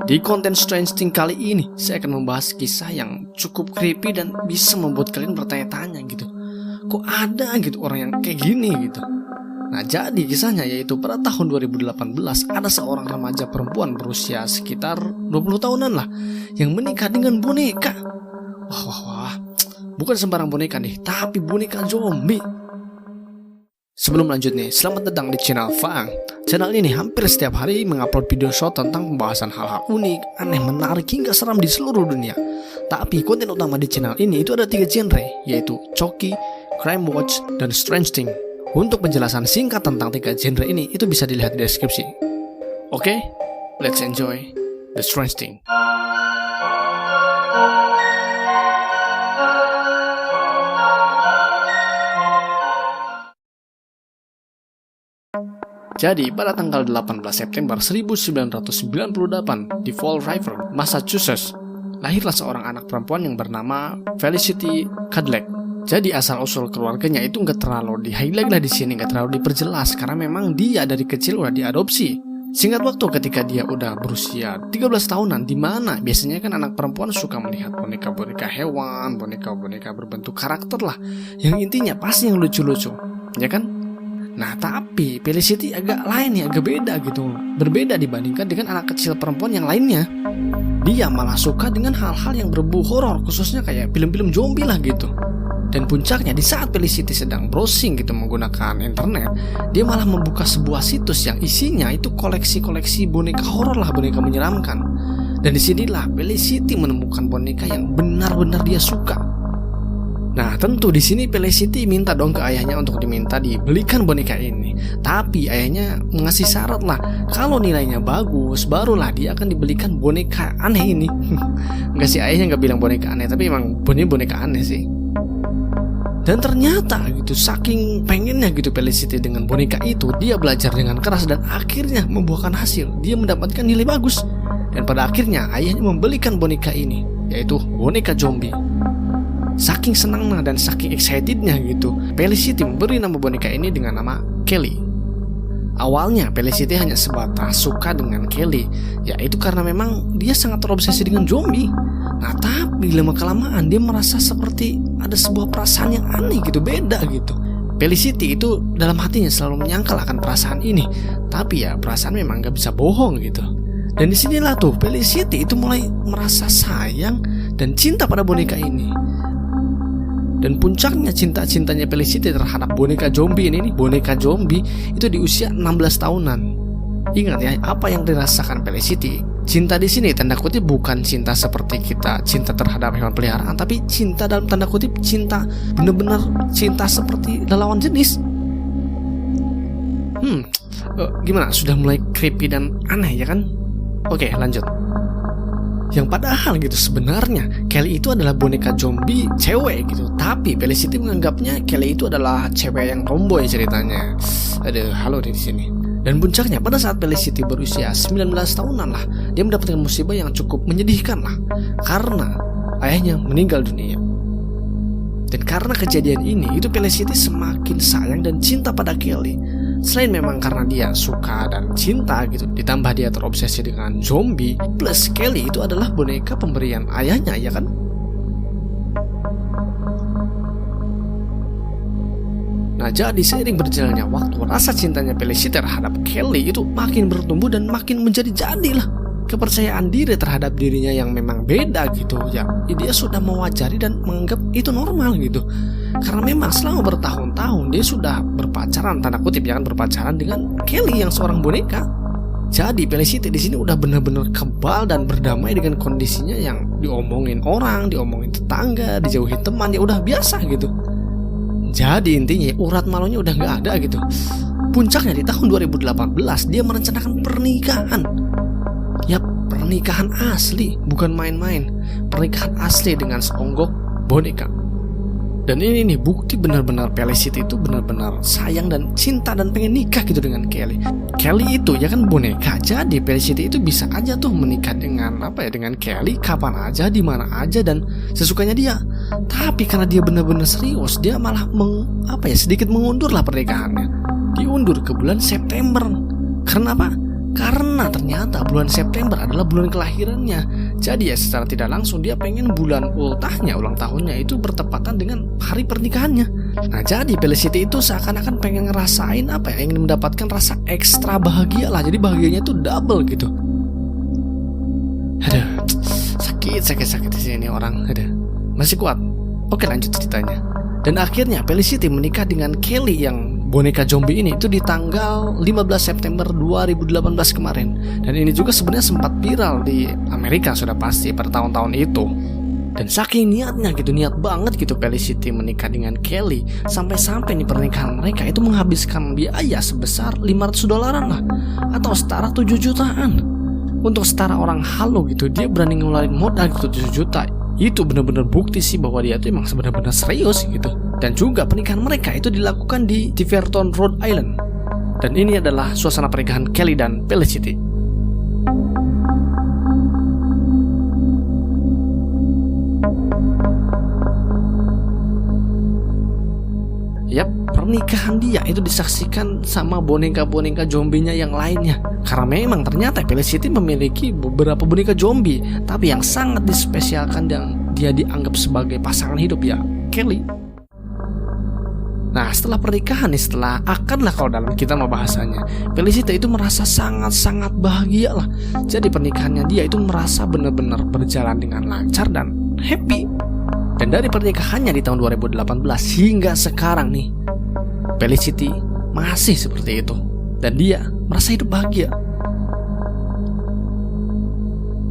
Di konten Strange Thing kali ini, saya akan membahas kisah yang cukup creepy dan bisa membuat kalian bertanya-tanya gitu. Kok ada gitu orang yang kayak gini gitu. Nah, jadi kisahnya yaitu pada tahun 2018 ada seorang remaja perempuan berusia sekitar 20 tahunan lah yang menikah dengan boneka. Wah, bukan sembarang boneka nih, tapi boneka zombie. Sebelum lanjut nih, selamat datang di channel Faang. Channel ini hampir setiap hari mengupload video short tentang pembahasan hal-hal unik, aneh, menarik, hingga seram di seluruh dunia. Tapi konten utama di channel ini itu ada 3 genre, yaitu Choki, Crime Watch, dan Strange Thing. Untuk penjelasan singkat tentang 3 genre ini, itu bisa dilihat di deskripsi. Oke, let's enjoy the Strange Thing. Jadi, pada tanggal 18 September 1998 di Fall River, Massachusetts, lahirlah seorang anak perempuan yang bernama Felicity Cadillac. Jadi asal-usul keluarganya itu nggak terlalu di-highlight lah di sini, nggak terlalu diperjelas karena memang dia dari kecil udah diadopsi. Singkat waktu ketika dia udah berusia 13 tahunan, di mana biasanya kan anak perempuan suka melihat boneka-boneka hewan, boneka-boneka berbentuk karakter lah, yang intinya pasti yang lucu-lucu, ya kan? Nah, tapi Felicity agak lain ya, agak beda gitu. Berbeda dibandingkan dengan anak kecil perempuan yang lainnya. Dia malah suka dengan hal-hal yang berbau horor, khususnya kayak film-film zombie lah gitu. Dan puncaknya di saat Felicity sedang browsing gitu menggunakan internet, dia malah membuka sebuah situs yang isinya itu koleksi-koleksi boneka horor lah, boneka menyeramkan. Dan disinilah Felicity menemukan boneka yang benar-benar dia suka. Nah, tentu di sini Felicity minta dong ke ayahnya untuk diminta dibelikan boneka ini. Tapi ayahnya mengasih syarat lah, kalau nilainya bagus, barulah dia akan dibelikan boneka aneh ini. Enggak sih, ayahnya nggak bilang boneka aneh, tapi emang boneka aneh sih. Dan ternyata gitu, saking pengennya gitu Felicity dengan boneka itu, dia belajar dengan keras dan akhirnya membuahkan hasil. Dia mendapatkan nilai bagus. Dan pada akhirnya ayahnya membelikan boneka ini, yaitu boneka zombie. Saking senangnya dan saking excitednya gitu, Felicity memberi nama boneka ini dengan nama Kelly. Awalnya Felicity hanya sebatas suka dengan Kelly, yaitu karena memang dia sangat terobsesi dengan zombie. Nah, tapi lama-kelamaan dia merasa seperti ada sebuah perasaan yang aneh gitu, beda gitu. Felicity itu dalam hatinya selalu menyangkal akan perasaan ini, tapi ya perasaan memang gak bisa bohong gitu. Dan disinilah tuh Felicity itu mulai merasa sayang dan cinta pada boneka ini. Dan puncaknya cinta-cintanya Felicity terhadap boneka zombie ini, boneka zombie itu di usia 16 tahunan. Ingat ya, apa yang dirasakan Felicity. Cinta di sini tanda kutip bukan cinta seperti kita cinta terhadap hewan peliharaan, tapi cinta dalam tanda kutip cinta benar-benar cinta seperti lawan jenis. Gimana? Sudah mulai creepy dan aneh ya kan? Oke, lanjut. Yang padahal gitu sebenarnya Kelly itu adalah boneka zombie cewek gitu, tapi Felicity menganggapnya Kelly itu adalah cewek yang tomboy ceritanya. Ada halo di sini. Dan puncaknya pada saat Felicity berusia 19 tahunan lah, dia mendapatkan musibah yang cukup menyedihkan lah, karena ayahnya meninggal dunia. Dan karena kejadian ini, itu Felicity semakin sayang dan cinta pada Kelly. Selain memang karena dia suka dan cinta gitu, ditambah dia terobsesi dengan zombie, plus Kelly itu adalah boneka pemberian ayahnya, ya kan? Nah, jadi seiring berjalannya waktu, rasa cintanya Felicity terhadap Kelly itu makin bertumbuh dan makin menjadi-jadilah. Kepercayaan diri terhadap dirinya yang memang beda gitu ya, dia sudah mewajari dan menganggap itu normal gitu. Karena memang selama bertahun-tahun dia sudah berpacaran, tanda kutip ya kan, berpacaran dengan Kelly yang seorang boneka. Jadi Felicity di sini udah benar-benar kebal dan berdamai dengan kondisinya yang diomongin orang, diomongin tetangga, dijauhin teman, ya udah biasa gitu. Jadi intinya urat malunya udah nggak ada gitu. Puncaknya di tahun 2018 dia merencanakan pernikahan. Ya, pernikahan asli, bukan main-main. Pernikahan asli dengan seonggok boneka. Dan ini nih bukti benar-benar Felicity itu benar-benar sayang dan cinta dan pengen nikah gitu dengan Kelly. Kelly itu ya kan boneka, jadi Felicity itu bisa aja tuh menikah dengan dengan Kelly kapan aja, di mana aja dan sesukanya dia. Tapi karena dia benar-benar serius, dia malah sedikit mengundur lah pernikahannya. Diundur ke bulan September. Karena apa? Karena ternyata bulan September adalah bulan kelahirannya. Jadi ya secara tidak langsung dia pengen bulan ultahnya, ulang tahunnya itu bertepatan dengan hari pernikahannya. Nah jadi Felicity itu seakan-akan pengen ngerasain apa ya, ingin mendapatkan rasa ekstra bahagia lah. Jadi bahagianya itu double gitu. Aduh, sakit di sini orang. Aduh, masih kuat. Oke, lanjut ceritanya. Dan akhirnya Felicity menikah dengan Kelly yang boneka zombie ini itu di tanggal 15 September 2018 kemarin. Dan ini juga sebenarnya sempat viral di Amerika sudah pasti pada tahun-tahun itu. Dan saking niatnya gitu, niat banget gitu Felicity menikah dengan Kelly, sampai-sampai nih pernikahan mereka itu menghabiskan biaya sebesar $500 lah, atau setara 7 jutaan. Untuk setara orang halu gitu, dia berani ngeluarin modal gitu 7 juta. Itu benar-benar bukti sih bahwa dia tuh emang sebenarnya serius gitu. Dan juga pernikahan mereka itu dilakukan di Tiverton, Rhode Island. Dan ini adalah suasana pernikahan Kelly dan Felicity. Yap, pernikahan dia itu disaksikan sama boneka-boneka zombinya yang lainnya. Karena memang ternyata Felicity memiliki beberapa boneka zombie, tapi yang sangat dispesialkan dan dia dianggap sebagai pasangan hidup ya, Kelly. Nah setelah pernikahan nih, setelah akad lah kalau dalam kita mau bahasanya, Felicity itu merasa sangat-sangat bahagia lah. Jadi pernikahannya dia itu merasa benar-benar berjalan dengan lancar dan happy. Dan dari pernikahannya di tahun 2018 hingga sekarang nih, Felicity masih seperti itu. Dan dia merasa hidup bahagia.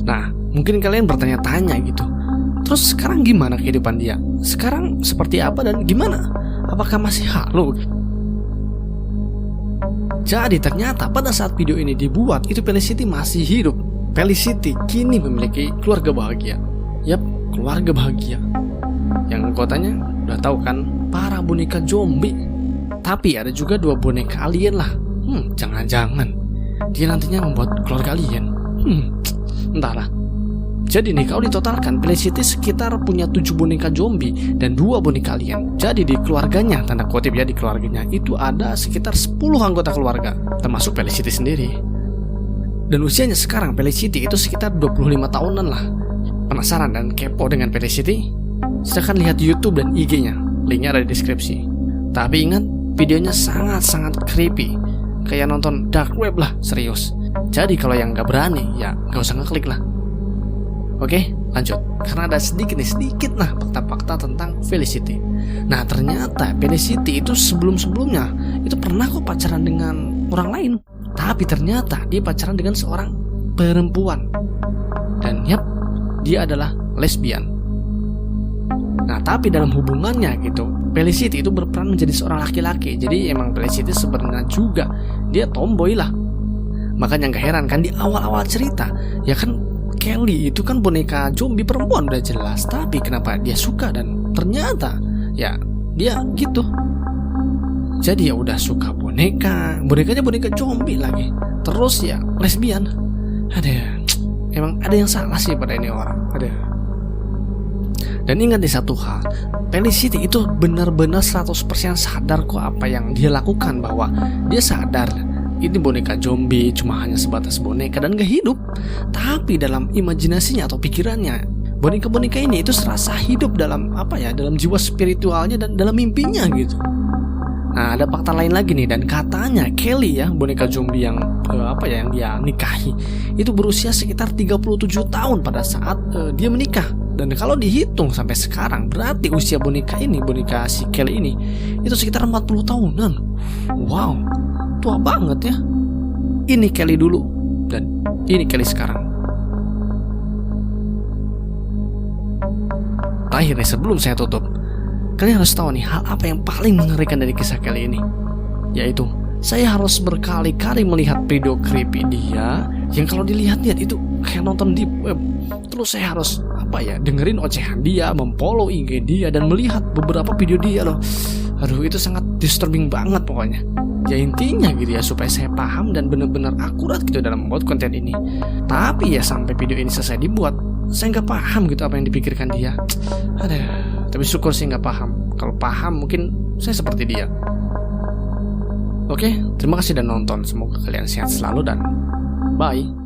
Nah mungkin kalian bertanya-tanya gitu, terus sekarang gimana kehidupan dia? Sekarang seperti apa dan gimana? Apakah masih halu? Jadi ternyata pada saat video ini dibuat itu Felicity masih hidup. Felicity kini memiliki keluarga bahagia. Yap, keluarga bahagia. Yang anggotanya udah tahu kan, para boneka zombie. Tapi ada juga 2 boneka alien lah. Jangan-jangan dia nantinya membuat keluarga alien. Entahlah. Jadi nih kalau ditotalkan, Felicity sekitar punya 7 boneka zombie dan 2 boneka alien. Jadi di keluarganya, tanda kutip ya, di keluarganya itu ada sekitar 10 anggota keluarga, termasuk Felicity sendiri. Dan usianya sekarang Felicity itu sekitar 25 tahunan lah. Penasaran dan kepo dengan Felicity? Silahkan lihat YouTube dan IG-nya, linknya ada di deskripsi. Tapi ingat, videonya sangat-sangat creepy, kayak nonton dark web lah, serius. Jadi kalau yang gak berani, ya gak usah ngeklik lah. Oke, lanjut. Karena ada sedikit nah fakta-fakta tentang Felicity. Nah ternyata Felicity itu sebelum-sebelumnya itu pernah kok pacaran dengan orang lain. Tapi ternyata dia pacaran dengan seorang perempuan. Dan yap, dia adalah lesbian. Nah tapi dalam hubungannya gitu, Felicity itu berperan menjadi seorang laki-laki. Jadi emang Felicity sebenarnya juga dia tomboy lah. Makanya gak heran kan di awal-awal cerita, ya kan Kelly itu kan boneka zombie perempuan udah jelas, tapi kenapa dia suka dan ternyata ya dia gitu. Jadi ya udah suka bonekanya boneka zombie lagi, terus ya lesbian. Emang ada yang salah sih pada ini orang. Dan ingat nih satu hal, Felicity itu benar-benar 100% sadar kok apa yang dia lakukan, bahwa dia sadar ini boneka zombie cuma hanya sebatas boneka dan gak hidup. Tapi dalam imajinasinya atau pikirannya, boneka-boneka ini itu serasa hidup dalam dalam jiwa spiritualnya dan dalam mimpinya gitu. Nah ada fakta lain lagi nih, dan katanya Kelly ya, boneka zombie yang yang dia nikahi itu berusia sekitar 37 tahun pada saat dia menikah. Dan kalau dihitung sampai sekarang, berarti usia boneka si Kelly ini itu sekitar 40 tahunan. Wow, tua banget ya. Ini Kelly dulu dan ini Kelly sekarang. Terakhir nih sebelum saya tutup, kalian harus tahu nih hal apa yang paling mengerikan dari kisah Kelly ini, yaitu saya harus berkali-kali melihat video creepy dia yang kalau dilihat-lihat itu kayak nonton deep web. Terus saya harus dengerin ocehan dia, memfollow IG dia, dan melihat beberapa video dia loh. Aduh itu sangat disturbing banget pokoknya. Ya intinya gitu ya, supaya saya paham dan benar-benar akurat gitu dalam membuat konten ini. Tapi ya sampai video ini selesai dibuat, saya nggak paham gitu apa yang dipikirkan dia. Tapi syukur sih nggak paham. Kalau paham mungkin saya seperti dia. Oke, terima kasih dan nonton. Semoga kalian sehat selalu dan Bye.